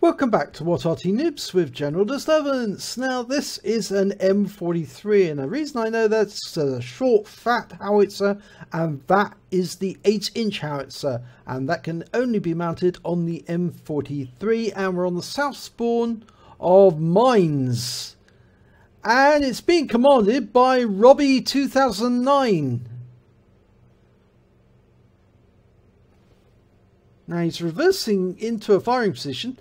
Welcome back to What RT Noobs with General Disturbance. Now this is an M43 and the reason I know that's a short fat howitzer and that is the 8-inch howitzer and that can only be mounted on the M43 and we're on the south spawn of Mines and it's being commanded by Robbie 2009. Now he's reversing into a firing position.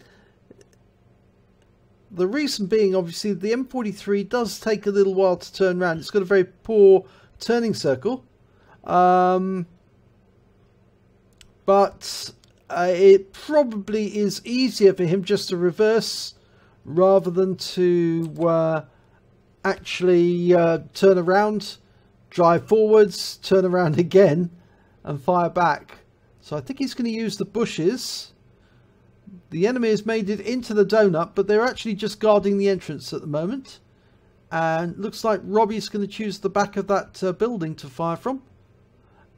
The reason being, obviously, the M43 does take a little while to turn around. It's got a very poor turning circle. But it probably is easier for him just to reverse rather than to actually turn around, drive forwards, turn around again and fire back. So I think he's going to use the bushes. The enemy has made it into the donut, but they're actually just guarding the entrance at the moment. And looks like Robbie's going to choose the back of that building to fire from.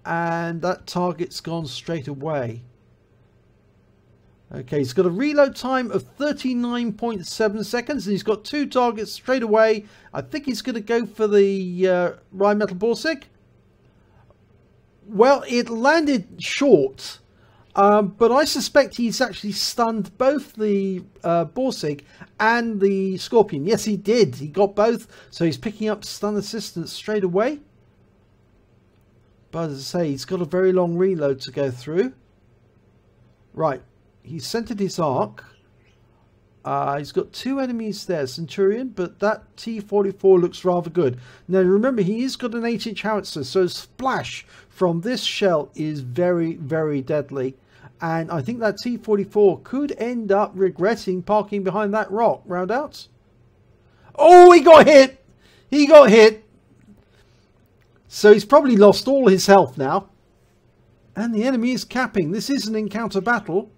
And that target's gone straight away. Okay, he's got a reload time of 39.7 seconds. And he's got two targets straight away. I think he's going to go for the Rheinmetall Borsig. Well, it landed short. But I suspect he's actually stunned both the Borsig and the Scorpion. Yes, he did. He got both. So he's picking up stun assistance straight away. But as I say, he's got a very long reload to go through. Right. He's centered his arc. He's got two enemies there, Centurion, but that T-44 looks rather good. Now remember, he's got an 8-inch howitzer, so splash from this shell is very, very deadly. And I think that T-44 could end up regretting parking behind that rock. Round out. Oh, he got hit! He got hit! So he's probably lost all his health now. And the enemy is capping. This is an encounter battle.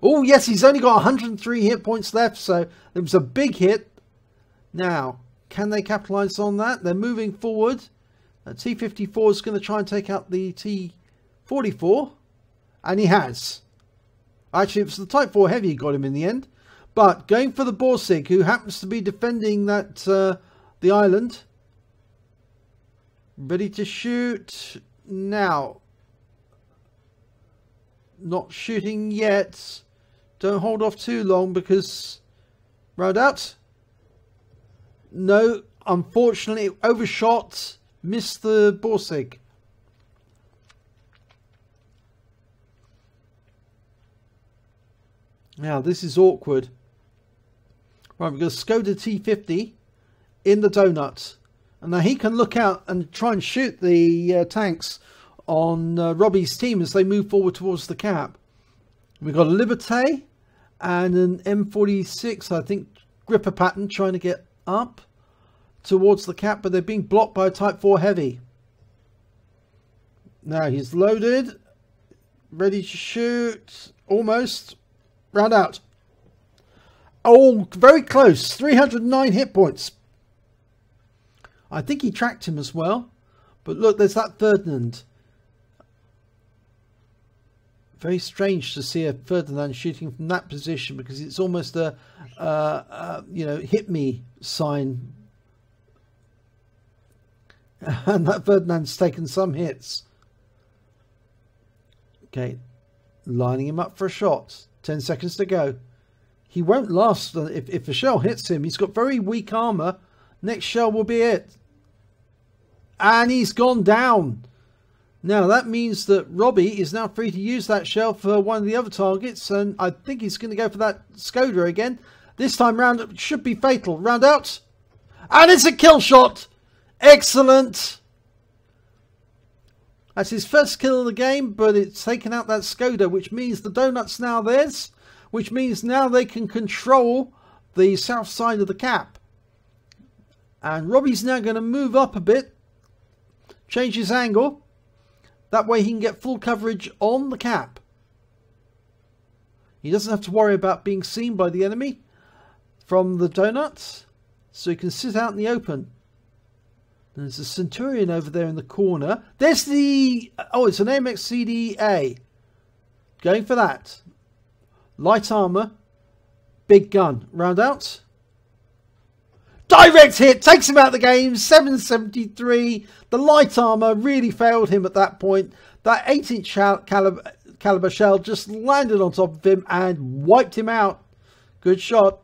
Oh, yes, he's only got 103 hit points left. So it was a big hit. Now, can they capitalize on that? They're moving forward. T-54 is going to try and take out the T-44, and he has. Actually, it was the Type 4 Heavy got him in the end. But going for the Borsig, who happens to be defending that the island. Ready to shoot now. Not shooting yet. Don't hold off too long because round out. No, unfortunately, it overshot. Missed the Borsig. Now this is awkward. Right, we've got a Skoda T50 in the donut. And now he can look out and try and shoot the tanks on Robbie's team as they move forward towards the cap. We've got a Liberté and an M46, I think, gripper pattern trying to get up towards the cap, but they're being blocked by a Type 4 Heavy. Now he's loaded, ready to shoot, almost. Round out. Oh, very close. 309 hit points. I think he tracked him as well. But look, there's that Ferdinand. Very strange to see a Ferdinand shooting from that position because it's almost a, you know, hit me sign. And that Ferdinand's taken some hits. Okay, lining him up for a shot. 10 seconds to go. He won't last if a shell hits him. He's got very weak armor. Next shell will be it. And he's gone down. Now that means that Robbie is now free to use that shell for one of the other targets. And I think he's going to go for that Skoda again. This time round it should be fatal. Round out. And it's a kill shot. Excellent. That's his first kill of the game, but it's taken out that Skoda, which means the donut's now theirs, which means now they can control the south side of the cap. And Robbie's now going to move up a bit, change his angle. That way he can get full coverage on the cap. He doesn't have to worry about being seen by the enemy from the donuts, so he can sit out in the open. There's a Centurion over there in the corner. There's the... Oh, it's an AMX CDA. Going for that. Light armor. Big gun. Round out. Direct hit. Takes him out of the game. 773. The light armor really failed him at that point. That 8-inch caliber shell just landed on top of him and wiped him out. Good shot.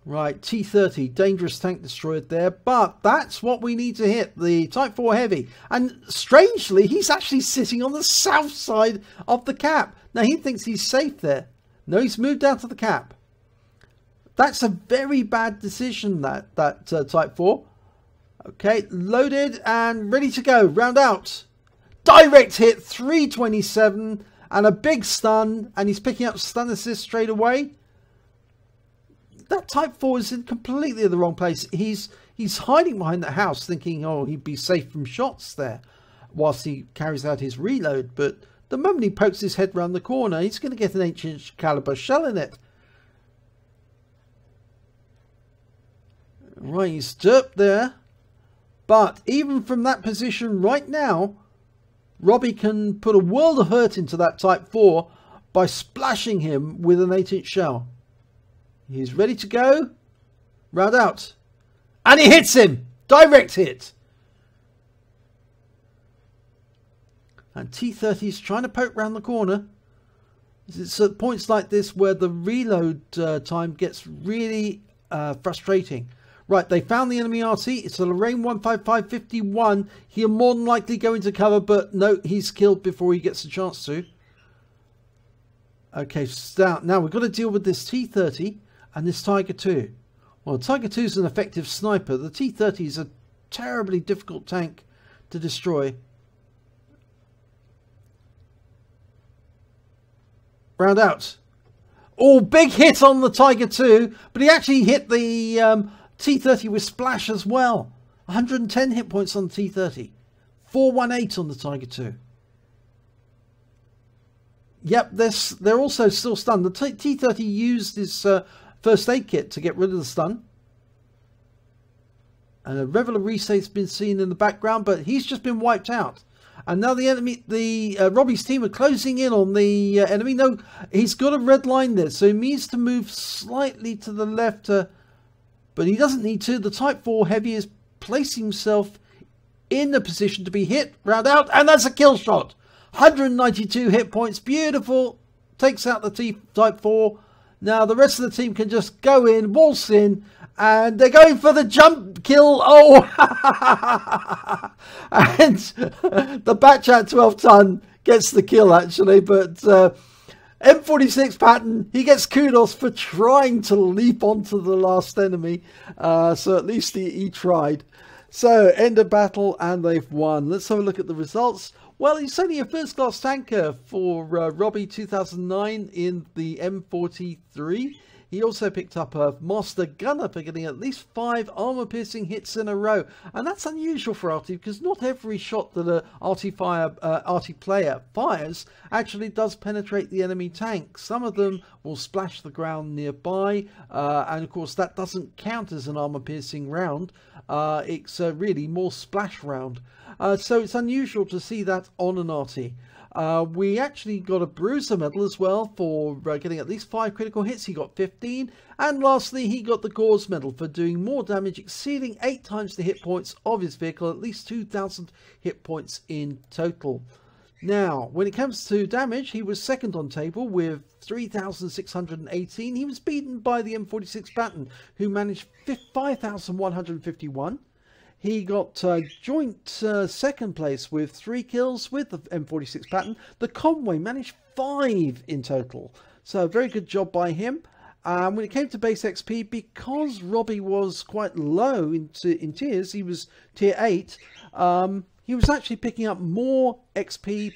Right, T-30, dangerous tank destroyed there, but that's what we need to hit, the Type 4 Heavy. And strangely, he's actually sitting on the south side of the cap. Now, he thinks he's safe there. No, he's moved out of the cap. That's a very bad decision, that Type 4. Okay, loaded and ready to go. Round out. Direct hit, 327, and a big stun, and he's picking up stun assist straight away. That Type 4 is in completely the wrong place. He's hiding behind the house thinking, oh, he'd be safe from shots there whilst he carries out his reload. But the moment he pokes his head round the corner, he's going to get an 8-inch caliber shell in it. Right, he's derped there. But even from that position right now, Robbie can put a world of hurt into that Type 4 by splashing him with an 8-inch shell. He's ready to go. Round out. And he hits him. Direct hit. And T-30 is trying to poke round the corner. It's at points like this where the reload time gets really frustrating. Right, they found the enemy RT. It's a Lorraine 15551. He'll more than likely go into cover, but no, he's killed before he gets a chance to. Okay, so now we've got to deal with this T-30 and this Tiger II. Well, Tiger II is an effective sniper. The T-30 is a terribly difficult tank to destroy. Round out. Oh, big hit on the Tiger II, but he actually hit the T-30 with splash as well. 110 hit points on the T-30. 418 on the Tiger II. Yep, they're also still stunned. The T-30 used his first aid kit to get rid of the stun. And a Reveler Rese's been seen in the background, but he's just been wiped out. And now the enemy, Robbie's team are closing in on the enemy. No, he's got a red line there, so he needs to move slightly to the left. But he doesn't need to. The Type 4 Heavy is placing himself in a position to be hit. Round out, and that's a kill shot. 192 hit points. Beautiful. Takes out the Type 4. Now the rest of the team can just go in, waltz in, and they're going for the jump kill. Oh! And the Batchat 12 ton gets the kill actually, but M46 Patton, he gets kudos for trying to leap onto the last enemy. So at least he tried. So end of battle and they've won. Let's have a look at the results. Well, he's only a first class tanker for Robbie 2009 in the M43. He also picked up a Master Gunner for getting at least 5 armor-piercing hits in a row. And that's unusual for RT because not every shot that a RT player fires actually does penetrate the enemy tank. Some of them will splash the ground nearby. And of course, that doesn't count as an armor-piercing round. It's really more splash round. So it's unusual to see that on an RT. We actually got a Bruiser medal as well for getting at least 5 critical hits. He got 15. And lastly, he got the Gauze medal for doing more damage, exceeding 8 times the hit points of his vehicle, at least 2,000 hit points in total. Now, when it comes to damage, he was second on table with 3,618. He was beaten by the M46 Patton, who managed 5,151. He got joint second place with 3 kills with the M46 Patton. The Conway managed 5 in total. So very good job by him. When it came to base XP, because Robbie was quite low in tiers, he was tier 8, he was actually picking up more XP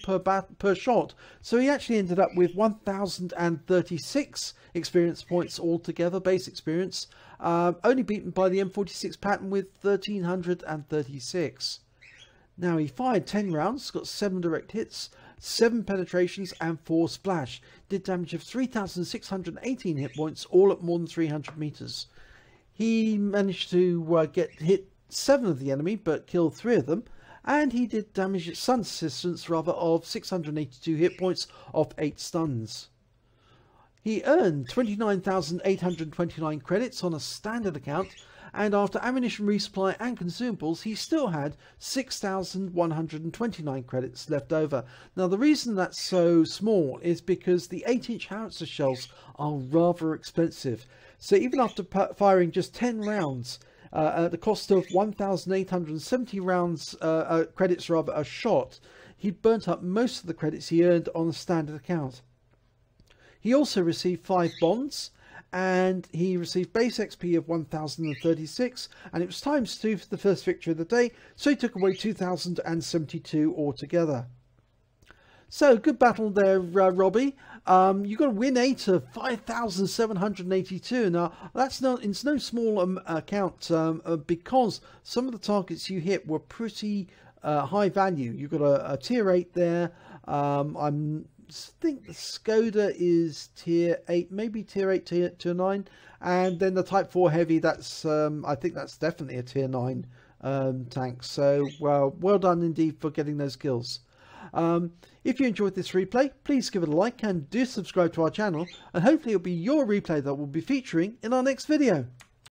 per shot. So he actually ended up with 1,036 experience points altogether, base experience. Only beaten by the M46 Patton with 1,336. Now he fired 10 rounds, got 7 direct hits, 7 penetrations and 4 splash. Did damage of 3,618 hit points, all at more than 300 meters. He managed to get hit 7 of the enemy, but killed 3 of them. and he did damage at stun assistance of 682 hit points off 8 stuns. He earned 29,829 credits on a standard account, and after ammunition resupply and consumables, he still had 6,129 credits left over. Now, the reason that's so small is because the 8-inch howitzer shells are rather expensive. So even after firing just 10 rounds, at the cost of 1,870 credits a shot, he burnt up most of the credits he earned on a standard account. He also received 5 bonds, and he received base XP of 1,036, and it was ×2 for the first victory of the day, so he took away 2,072 altogether. So, good battle there, Robbie. You got a win 8 of 5,782. Now, it's no small account, because some of the targets you hit were pretty high value. You got a tier 8 there. I think the Skoda is tier 8, maybe tier 8, tier 9, and then the Type 4 Heavy, that's I think that's definitely a tier 9 tank. So well done indeed for getting those kills. If you enjoyed this replay, please give it a like and do subscribe to our channel, and hopefully it'll be your replay that we'll be featuring in our next video.